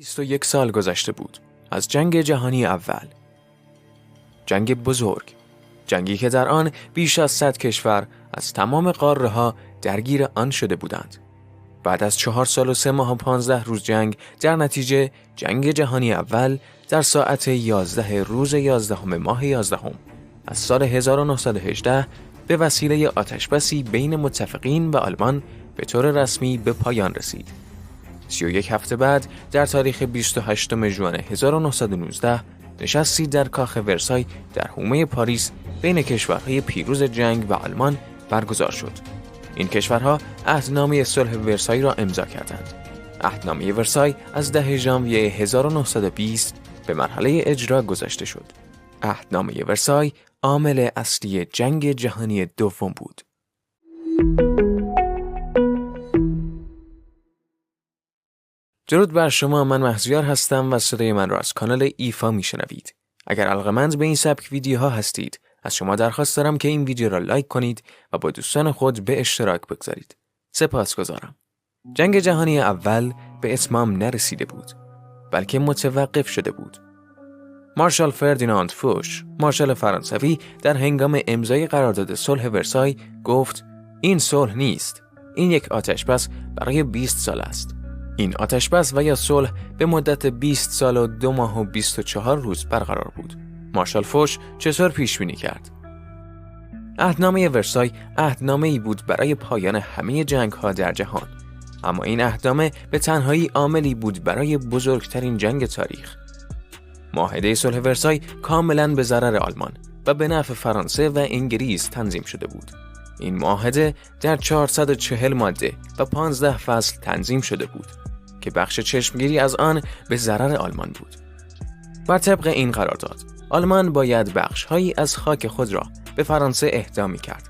21 سال گذشته بود از جنگ جهانی اول. جنگ بزرگ، جنگی که در آن بیش از 100 کشور از تمام قاره‌ها درگیر آن شده بودند. بعد از 4 سال و 3 ماه و 15 روز جنگ، در نتیجه جنگ جهانی اول در ساعت 11 روز 11 ماه 11 از سال 1918 به وسیله آتشبسی بین متفقین و آلمان به طور رسمی به پایان رسید. 31 هفته بعد در تاریخ 28 ژوئن 1919 نشستی در کاخ ورسای در حومه پاریس بین کشورهای پیروز جنگ و آلمان برگزار شد. این کشورها عهدنامه صلح ورسای را امضا کردند. عهدنامه ورسای از 10 ژانویه 1920 به مرحله اجرا گذاشته شد. عهدنامه ورسای عامل اصلی جنگ جهانی دوم بود. درود بر شما، من مهزیار هستم و صدای من را از کانال ایفا میشنوید. اگر علاقه‌مند به این سبک ویدیوها هستید، از شما درخواست دارم که این ویدیو را لایک کنید و با دوستان خود به اشتراک بگذارید. سپاسگزارم. جنگ جهانی اول به اتمام نرسیده بود، بلکه متوقف شده بود. مارشال فردیناند فوش، مارشال فرانسوی، در هنگام امضای قرارداد صلح ورسای گفت: این صلح نیست، این یک آتشبس برای 20 سال است. این آتشبس و یا صلح به مدت 20 سال و 2 ماه و 24 روز برقرار بود. مارشال فوش چطور پیش بینی کرد؟ عهدنامه ورسای عهدنامه‌ای بود برای پایان همه جنگ‌ها در جهان، اما این عهدنامه به تنهایی عاملی بود برای بزرگترین جنگ تاریخ. معاهده صلح ورسای کاملاً به ضرر آلمان و به نفع فرانسه و انگلیس تنظیم شده بود. این معاهده در 440 ماده و 15 فصل تنظیم شده بود که بخش چشمگیری از آن به ضرر آلمان بود. بر طبق این قرارداد، آلمان باید بخش‌هایی از خاک خود را به فرانسه اهدا می‌کرد.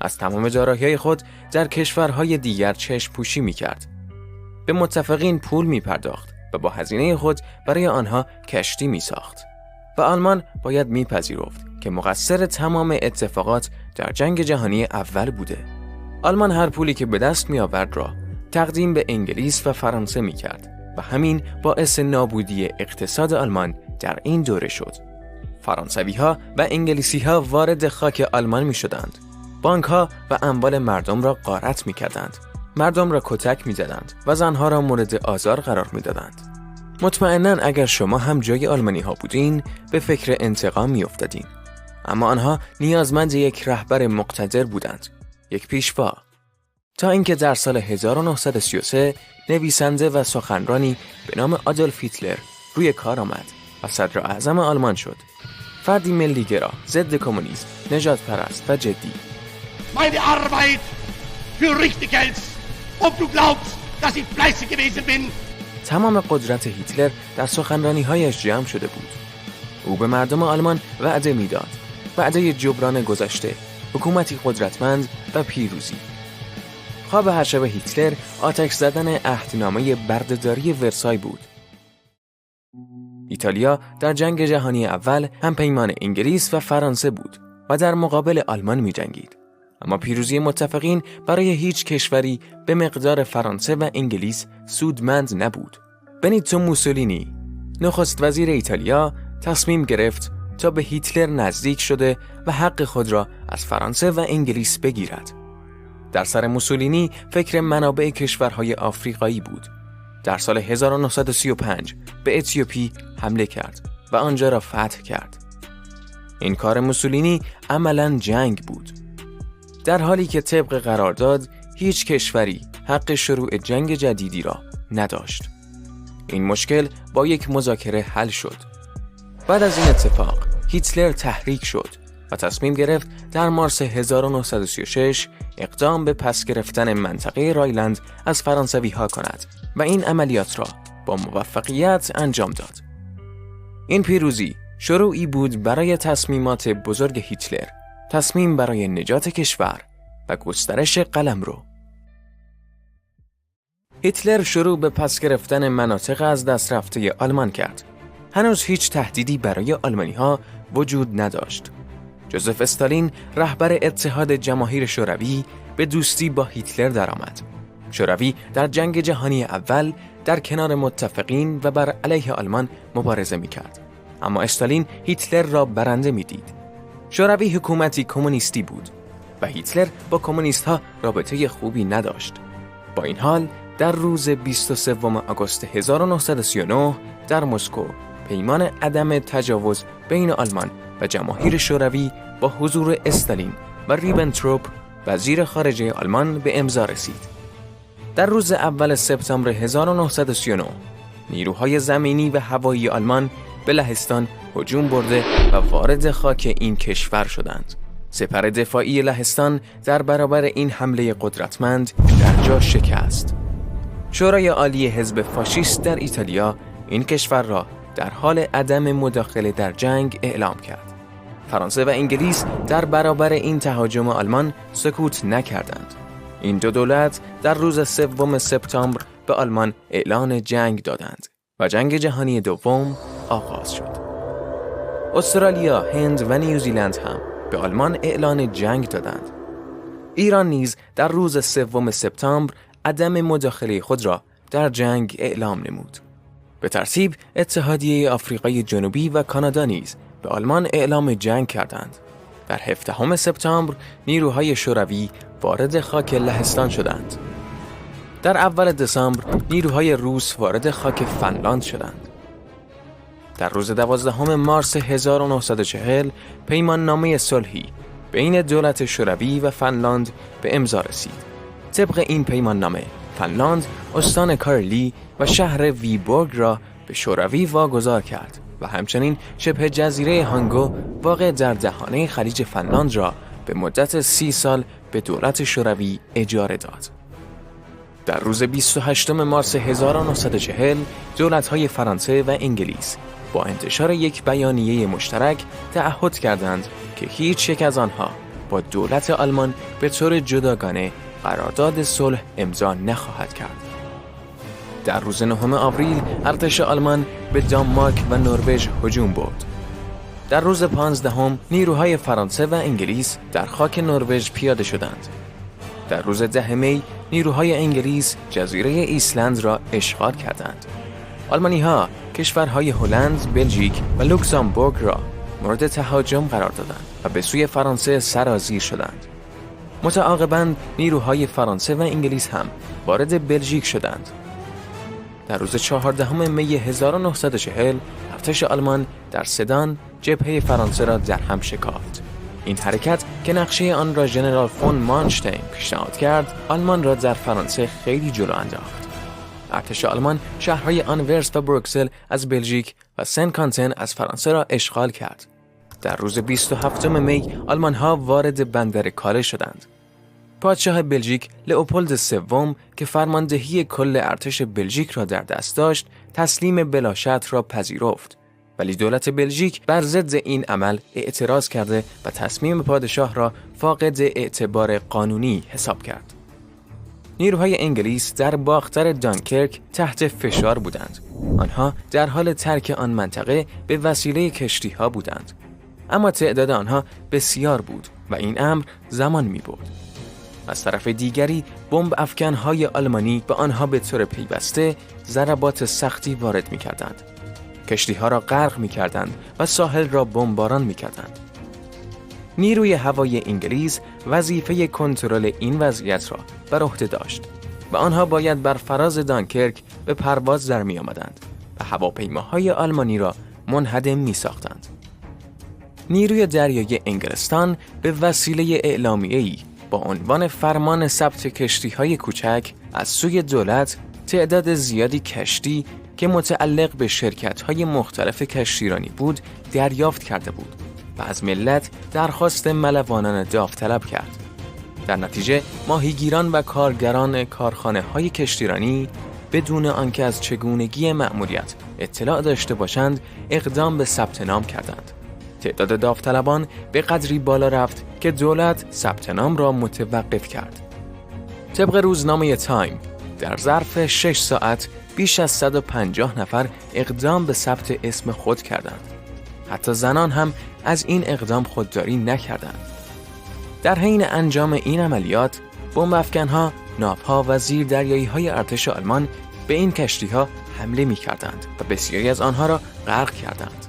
از تمام دارایی‌های خود در کشورهای دیگر چشم پوشی می‌کرد. به متفقین پول می‌پرداخت و با هزینه خود برای آنها کشتی می‌ساخت. و آلمان باید می‌پذیرفت که مقصر تمام اتفاقات در جنگ جهانی اول بوده. آلمان هر پولی که به دست می‌آورد را تقدیم به انگلیس و فرانسه می‌کرد و همین باعث نابودی اقتصاد آلمان در این دوره شد. فرانسوی‌ها و انگلیسی‌ها وارد خاک آلمان می‌شدند. بانک‌ها و اموال مردم را غارت می‌کردند. مردم را کتک می‌زدند و زنها را مورد آزار قرار می‌دادند. مطمئناً اگر شما هم جای آلمانی‌ها بودین، به فکر انتقام می‌افتادین. اما آنها نیازمند یک رهبر مقتدر بودند، یک پیشوا. تا اینکه در سال 1933 نویسنده و سخنرانی به نام آدولف هیتلر روی کار آمد و صدر اعظم آلمان شد. فردی ملیگرا، ضد کمونیسم، نجات پرست و جدی. Meine Arbeit für richtig hältst, ob du glaubst, dass ich fleißig gewesen bin. تمام قدرت هیتلر در سخنرانی‌هایش جمع شده بود. او به مردم آلمان وعده میداد، وعده جبران گذشته، حکومتی قدرتمند و پیروزی. خواب هر شب هیتلر آتش زدن عهدنامه بردهداری ورسای بود. ایتالیا در جنگ جهانی اول همپیمان انگلیس و فرانسه بود و در مقابل آلمان می جنگید. اما پیروزی متفقین برای هیچ کشوری به مقدار فرانسه و انگلیس سودمند نبود. بنیتو موسولینی، نخست وزیر ایتالیا، تصمیم گرفت تا به هیتلر نزدیک شده و حق خود را از فرانسه و انگلیس بگیرد. در سر موسولینی فکر منابع کشورهای آفریقایی بود. در سال 1935 به اتیوپی حمله کرد و آنجا را فتح کرد. این کار موسولینی عملاً جنگ بود، در حالی که طبق قرارداد هیچ کشوری حق شروع جنگ جدیدی را نداشت. این مشکل با یک مذاکره حل شد. بعد از این اتفاق هیتلر تحریک شد و تصمیم گرفت در مارس 1936 اقدام به پس گرفتن منطقه رایلند از فرانسوی‌ها کند و این عملیات را با موفقیت انجام داد. این پیروزی شروعی بود برای تصمیمات بزرگ هیتلر، تصمیم برای نجات کشور و گسترش قلمرو. هیتلر شروع به پس گرفتن مناطق از دست رفته آلمان کرد. هنوز هیچ تهدیدی برای آلمانی‌ها وجود نداشت. جوزف استالین، رهبر اتحاد جماهیر شوروی، به دوستی با هیتلر درآمد. شوروی در جنگ جهانی اول در کنار متفقین و بر علیه آلمان مبارزه می‌کرد. اما استالین هیتلر را برنده می‌دید. شوروی حکومتی کمونیستی بود و هیتلر با کمونیست‌ها رابطه خوبی نداشت. با این حال در روز 23 آگوست 1939 در مسکو پیمان عدم تجاوز بین آلمان و جماهیر شوروی با حضور استالین و ریبنتروپ وزیر خارجه آلمان به امضا رسید. در روز اول سپتامبر 1939 نیروهای زمینی و هوایی آلمان به لهستان هجوم برده و وارد خاک این کشور شدند. سپر دفاعی لهستان در برابر این حمله قدرتمند در جا شکست. شورای عالی حزب فاشیست در ایتالیا این کشور را در حال عدم مداخله در جنگ اعلام کرد. فرانسه و انگلیس در برابر این تهاجم آلمان سکوت نکردند. این دو دولت در روز 3 سپتامبر به آلمان اعلان جنگ دادند و جنگ جهانی دوم آغاز شد. استرالیا، هند و نیوزیلند هم به آلمان اعلان جنگ دادند. ایران نیز در روز 3 سپتامبر عدم مداخله خود را در جنگ اعلام نمود. به ترتیب اتحادیه آفریقای جنوبی و کانادا نیز به آلمان اعلام جنگ کردند. در 17 سپتامبر نیروهای شوروی وارد خاک لهستان شدند. در اول دسامبر نیروهای روس وارد خاک فنلاند شدند. در روز 12 مارس 1940 پیمان نامه صلحی بین دولت شوروی و فنلاند به امضا رسید. طبق این پیمان نامه فنلاند استان کارلی و شهر ویبورگ را به شوروی واگذار کرد و همچنین شبه جزیره هانگو واقع در دهانه خلیج فنلاند را به مدت 30 سال به دولت شوروی اجاره داد. در روز 28 مارس 1940 دولت‌های فرانسه و انگلیس با انتشار یک بیانیه مشترک تعهد کردند که هیچ یک از آنها با دولت آلمان به طور جداگانه قرارداد صلح امضا نخواهد کرد. در روز 9 آوریل ارتش آلمان به دانمارک و نروژ هجوم برد. در روز 15 نیروهای فرانسه و انگلیس در خاک نروژ پیاده شدند. در روز 10 می نیروهای انگلیس جزیره ایسلند را اشغال کردند. آلمانی‌ها کشورهای هلند، بلژیک و لوکزامبورگ را مورد تهاجم قرار دادند و به سوی فرانسه سرازیر شدند. متعاقباً نیروهای فرانسه و انگلیس هم وارد بلژیک شدند. در روز 14 می 1940 ارتش آلمان در سدان جبهه فرانسه را در هم شکافت. این حرکت که نقشه آن را ژنرال فون مانشتین پیشنهاد کرد، آلمان را در فرانسه خیلی جلو انداخت. ارتش آلمان شهرهای آنورس و بروکسل از بلژیک و سن کانتن از فرانسه را اشغال کرد. در روز 27 می آلمان‌ها وارد بندر کاله شدند. پادشاه بلژیک لئوپولد سوم که فرماندهی کل ارتش بلژیک را در دست داشت، تسلیم بلا شرط را پذیرفت. ولی دولت بلژیک بر ضد این عمل اعتراض کرده و تصمیم پادشاه را فاقد اعتبار قانونی حساب کرد. نیروهای انگلیس در باختر دانکرک تحت فشار بودند. آنها در حال ترک آن منطقه به وسیله کشتی‌ها بودند. اما تعداد آنها بسیار بود و این امر زمان می‌برد. از طرف دیگری بمب افکن‌های آلمانی به آنها به طور پیوسته ضربات سختی وارد می‌کردند. کشتی‌ها را غرق می‌کردند و ساحل را بمباران می‌کردند. نیروی هوایی انگلیس وظیفه کنترل این وضعیت را بر عهده داشت و آنها باید بر فراز دانکرک به پرواز در می‌آمدند و هواپیماهای آلمانی را منهدم می‌ساختند. نیروی دریایی انگلستان به وسیله اعلامیه‌ای با عنوان فرمان ثبت کشتی‌های کوچک از سوی دولت تعداد زیادی کشتی که متعلق به شرکت‌های مختلف کشتیرانی بود دریافت کرده بود و از ملت درخواست ملوانان داوطلب کرد. در نتیجه ماهیگیران و کارگران کارخانه‌های کشتیرانی بدون آنکه از چگونگی مأموریت اطلاع داشته باشند اقدام به ثبت نام کردند. تعداد داوطلبان به قدری بالا رفت که دولت ثبت نام را متوقف کرد. طبق روزنامه تایم در ظرف 6 ساعت بیش از 150 نفر اقدام به ثبت اسم خود کردند. حتی زنان هم از این اقدام خودداری نکردند. در حین انجام این عملیات، بمب افکن‌ها، ناوها و زیردریایی‌های ارتش آلمان به این کشتی‌ها حمله می‌کردند و بسیاری از آنها را غرق کردند.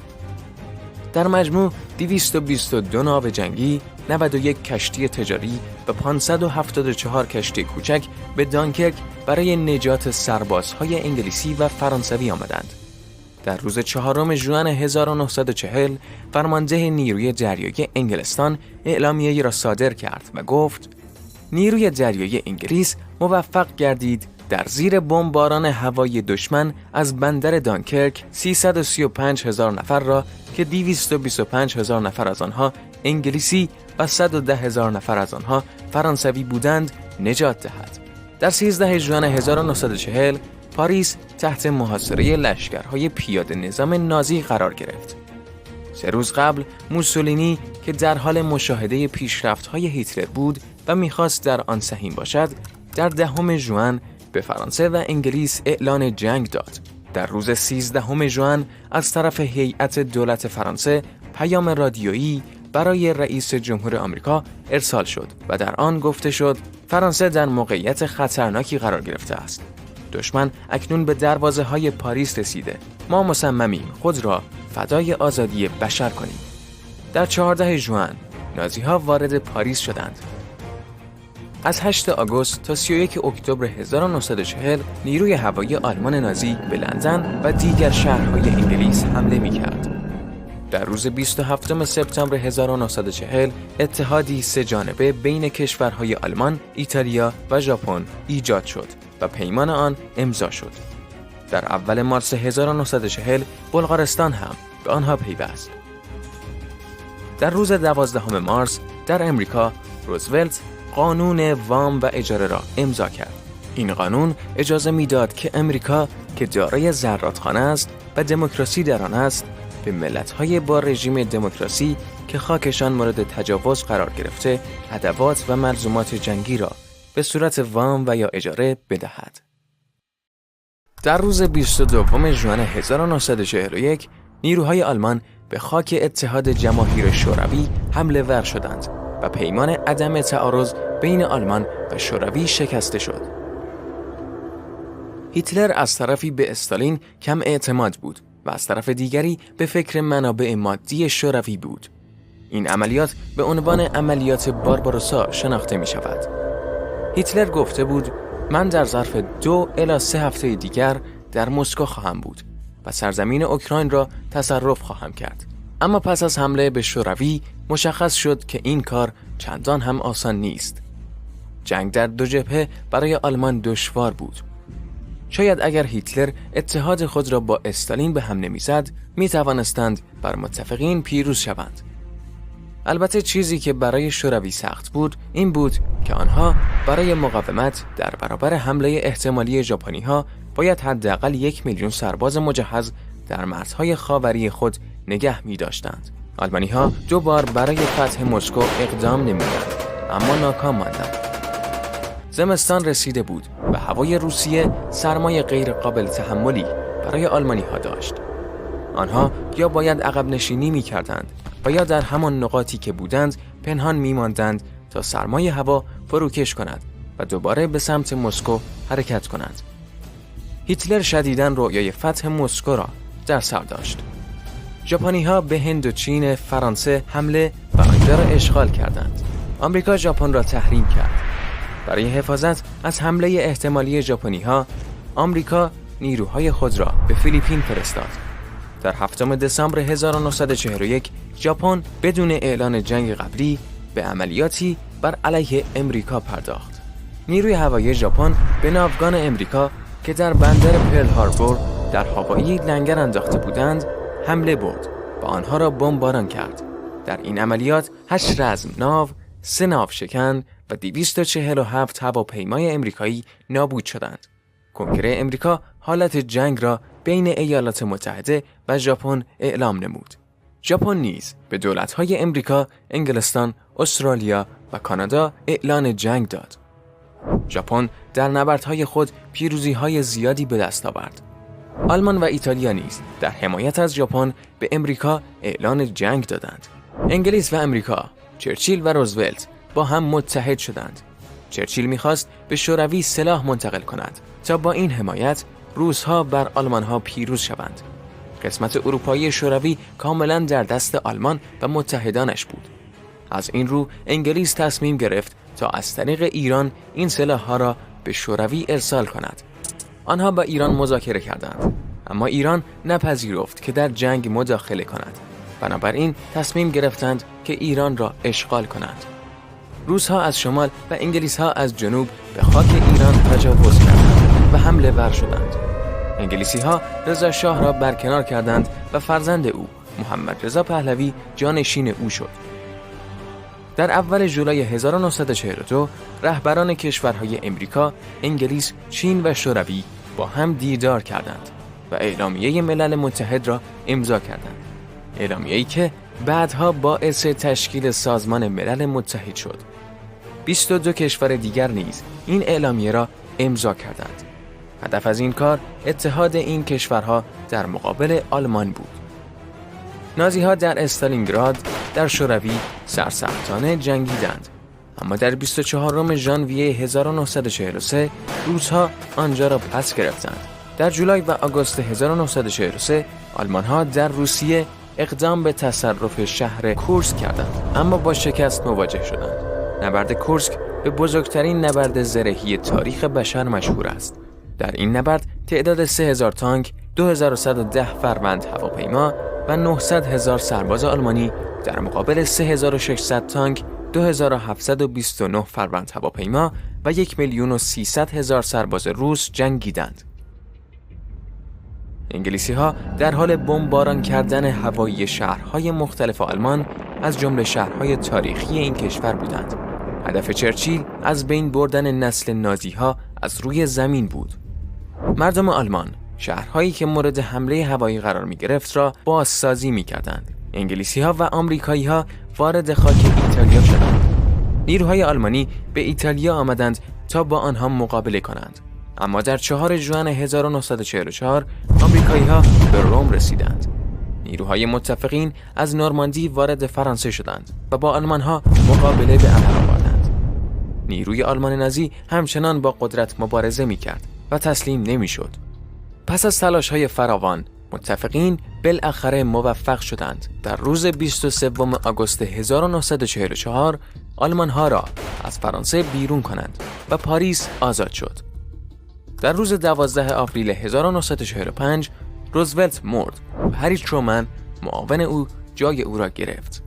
در مجموع 222 ناو جنگی، 91 کشتی تجاری و 574 کشتی کوچک به دانکرک برای نجات سربازهای انگلیسی و فرانسوی آمدند. در روز 4 ژوئن 1940 فرمانده نیروی دریایی انگلستان اعلامیه‌ای را صادر کرد و گفت: نیروی دریایی انگلیس موفق گردید در زیر بمباران هوایی دشمن از بندر دانکرک 335,000 نفر را که 225,000 نفر از آنها انگلیسی و 110,000 نفر از آنها فرانسوی بودند نجات دهد. در 13 ژوئن 1940 پاریس تحت محاصره لشکرهای پیاده نظام نازی قرار گرفت. 3 روز قبل موسولینی که در حال مشاهده پیشرفت‌های هیتلر بود و می‌خواست در آن سهیم باشد، در 10 ژوئن به فرانسه و انگلیس اعلان جنگ داد. در روز 13 ژوئن از طرف هیئت دولت فرانسه پیام رادیویی برای رئیس جمهور آمریکا ارسال شد و در آن گفته شد فرانسه در موقعیت خطرناکی قرار گرفته است. دشمن اکنون به دروازه‌های پاریس رسیده. ما مصممیم خود را فدای آزادی بشر کنیم. در 14 ژوئن نازی‌ها وارد پاریس شدند. از 8 آگوست تا 31 اکتبر 1940 نیروی هوایی آلمان نازی به لندن و دیگر شهرهای انگلیس حمله می‌کرد. در روز 27 سپتامبر 1940 اتحادی 3 جانبه بین کشورهای آلمان، ایتالیا و ژاپن ایجاد شد و پیمان آن امضا شد. در اول مارس 1940 بلغارستان هم به آنها پیوست. در روز 12 مارس در امریکا روزولت قانون وام و اجاره را امضا کرد. این قانون اجازه میداد که امریکا که دارای زرادخانه است و دموکراسی در آن است، به ملت‌های با رژیم دموکراسی که خاکشان مورد تجاوز قرار گرفته، ادوات و ملزومات جنگی را به صورت وام و یا اجاره بدهد. در روز 22 ژوئن 1941 نیروهای آلمان به خاک اتحاد جماهیر شوروی حمله ور شدند و پیمان عدم تعارض بین آلمان و شوروی شکسته شد. هیتلر از طرفی به استالین کم اعتماد بود و از طرف دیگری به فکر منابع مادی شوروی بود. این عملیات به عنوان عملیات بارباروسا شناخته می شود. هیتلر گفته بود من در ظرف 2 الی 3 هفته دیگر در مسکو خواهم بود و سرزمین اوکراین را تصرف خواهم کرد. اما پس از حمله به شوروی مشخص شد که این کار چندان هم آسان نیست. جنگ در 2 جبهه برای آلمان دشوار بود. شاید اگر هیتلر اتحاد خود را با استالین به هم نمی‌زد، می‌توانستند بر متفقین پیروز شوند. البته چیزی که برای شوروی سخت بود این بود که آنها برای مقاومت در برابر حمله احتمالی ژاپنی‌ها باید حداقل 1 میلیون سرباز مجهز در مرزهای خاوری خود نگه می‌داشتند. آلمانی‌ها 2 بار برای فتح مسکو اقدام نمودند، اما ناکام ماندند. زمستان رسیده بود و هوای روسیه سرمای غیر قابل تحملی برای آلمانی‌ها داشت. آنها یا باید عقب نشینی می‌کردند و یا در همان نقاطی که بودند پنهان می‌ماندند تا سرمای هوا فروکش کند و دوباره به سمت مسکو حرکت کنند. هیتلر شدیداً رؤیای فتح مسکو را در سر داشت. ژاپنی‌ها به هند و چین فرانسه حمله و آنجا را اشغال کردند. آمریکا ژاپن را تحریم کرد. برای حفاظت از حمله احتمالی ژاپنی‌ها، آمریکا نیروهای خود را به فیلیپین فرستاد. در 7 دسامبر 1941 ژاپن بدون اعلان جنگ قبلی به عملیاتی بر علیه امریکا پرداخت. نیروی هوایی ژاپن به ناوگان امریکا که در بندر پرل هاربور در هاوایی لنگر انداخته بودند حمله برد و آنها را بمباران کرد. در این عملیات 8 رزم ناو، 3 ناو شکن و 247 هواپیمای امریکایی نابود شدند. کنگره امریکا حالت جنگ را بین ایالات متحده و ژاپن اعلام نمود. ژاپن نیز به دولت‌های امریکا، انگلستان، استرالیا و کانادا اعلان جنگ داد. ژاپن در نبردهای خود پیروزی‌های زیادی به دست آورد. آلمان و ایتالیا نیز در حمایت از ژاپن به امریکا اعلان جنگ دادند. انگلیس و امریکا، چرچیل و روزولت با هم متحد شدند. چرچیل می‌خواست به شوروی سلاح منتقل کند تا با این حمایت روس‌ها بر آلمان‌ها پیروز شوند. قسمت اروپایی شوروی کاملاً در دست آلمان و متحدانش بود. از این رو انگلیس تصمیم گرفت تا از طریق ایران این سلاح‌ها را به شوروی ارسال کند. آنها با ایران مذاکره کردند، اما ایران نپذیرفت که در جنگ مداخله کند. بنابراین تصمیم گرفتند که ایران را اشغال کنند. روس‌ها از شمال و انگلیس‌ها از جنوب به خاک ایران تجاوز کردند و حمله ور شدند. انگلیسی‌ها رضا شاه را برکنار کردند و فرزند او محمد رضا پهلوی جانشین او شد. در اول ژولای 1942 رهبران کشورهای امریکا، انگلیس، چین و شوروی با هم دیدار کردند و اعلامیه ملل متحد را امضا کردند. اعلامیه‌ای که بعدها باعث تشکیل سازمان ملل متحد شد. 22 کشور دیگر نیز این اعلامیه را امضا کردند. هدف از این کار اتحاد این کشورها در مقابل آلمان بود. نازی‌ها در استالینگراد در شوروی سرسختانه جنگیدند، اما در 24 ژانویه 1943 روس‌ها آنجا را پس گرفتند. در جولای و آگوست 1943 آلمان‌ها در روسیه اقدام به تصرف شهر کورسک کردند، اما با شکست مواجه شدند. نبرد کورسک به بزرگترین نبرد زرهی تاریخ بشر مشهور است. در این نبرد تعداد 3000 تانک، 2110 فروند هواپیما و 900,000 سرباز آلمانی در مقابل 3600 تانک، 2729 فروند هواپیما و 1,300,000 سرباز روس جنگیدند. انگلیسی‌ها در حال بمباران کردن هوایی شهرهای مختلف آلمان از جمله شهرهای تاریخی این کشور بودند. هدف چرچیل از بین بردن نسل نازی‌ها از روی زمین بود. مردم آلمان شهرهایی که مورد حمله هوایی قرار می‌گرفت را بازسازی می‌کردند. انگلیسی‌ها و آمریکایی‌ها وارد خاک ایتالیا شدند. نیروهای آلمانی به ایتالیا آمدند تا با آنها مقابله کنند. اما در 4 ژوئن 1944 آمریکایی‌ها به روم رسیدند. نیروهای متفقین از نورماندی وارد فرانسه شدند و با آلمان‌ها مقابله به عمل آوردند. نیروی آلمان نازی همچنان با قدرت مبارزه می‌کرد و تسلیم نمی‌شد. پس از تلاش‌های فراوان، متفقین بالاخره موفق شدند در روز 23 آگوست 1944 آلمان‌ها را از فرانسه بیرون کنند و پاریس آزاد شد. در روز 12 آوریل 1945 روزولت مرد و هری ترومن معاون او جای او را گرفت.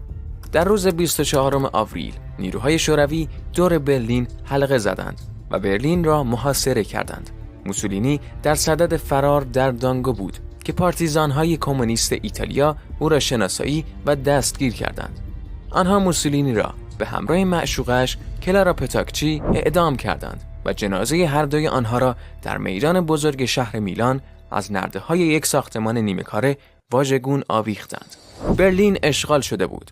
در روز 24 آوریل نیروهای شوروی دور برلین حلقه زدند و برلین را محاصره کردند. موسولینی در صدد فرار در دانگو بود که پارتیزان‌های کمونیست ایتالیا او را شناسایی و دستگیر کردند. آنها موسولینی را به همراه معشوقش کلارا پتاکچی اعدام کردند و جنازه هر دوی آنها را در میدان بزرگ شهر میلان از نرده‌های یک ساختمان نیمه‌کاره واژگون آویختند. برلین اشغال شده بود.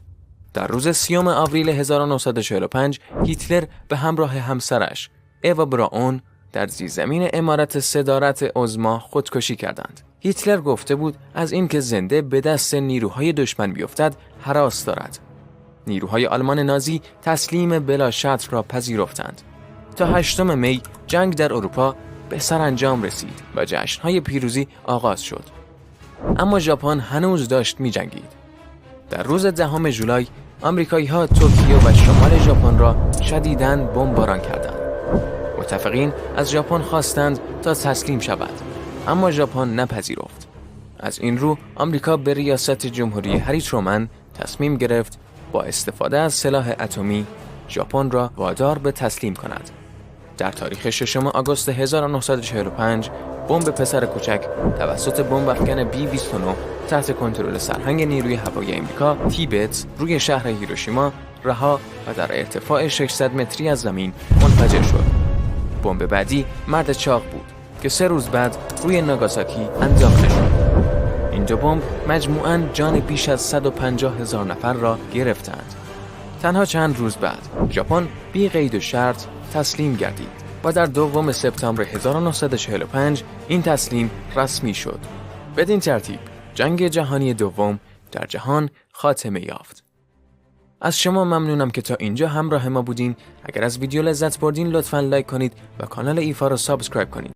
در روز 30 آوریل 1945 هیتلر به همراه همسرش ایوا براون در زیرزمین عمارت صدارت عظما خودکشی کردند. هیتلر گفته بود از اینکه زنده به دست نیروهای دشمن بیفتد هراس دارد. نیروهای آلمان نازی تسلیم بلا شرط را پذیرفتند. تا 8 می جنگ در اروپا به سرانجام رسید و جشن‌های پیروزی آغاز شد. اما ژاپن هنوز داشت می‌جنگید. در روز 10 ژولای آمریکایی‌ها توکیو و شمال ژاپن را شدیداً بمباران کردند. متفقین از ژاپن خواستند تا تسلیم شود، اما ژاپن نپذیرفت. از این رو آمریکا به ریاست جمهوری هری ترومن تصمیم گرفت با استفاده از سلاح اتمی ژاپن را وادار به تسلیم کند. در تاریخ 6 آگوست 1945 بمب پسر کوچک توسط بمب افکن B-29 تحت کنترل سرهنگ نیروی هوایی آمریکا تیبت روی شهر هیروشیما رها و در ارتفاع 600 متری از زمین منفجر شد. بمب بعدی مرد چاق بود که 3 روز بعد روی ناگاساکی انداخته شد. این دو بمب مجموعاً جان بیش از 150,000 نفر را گرفتند. تنها چند روز بعد ژاپن بی قید و شرط تسلیم گردید و در 2 سپتامبر 1945 این تسلیم رسمی شد. بدین ترتیب جنگ جهانی دوم در جهان خاتمه یافت. از شما ممنونم که تا اینجا همراه ما بودین. اگر از ویدیو لذت بردین لطفاً لایک کنید و کانال ایفا را سابسکرایب کنید.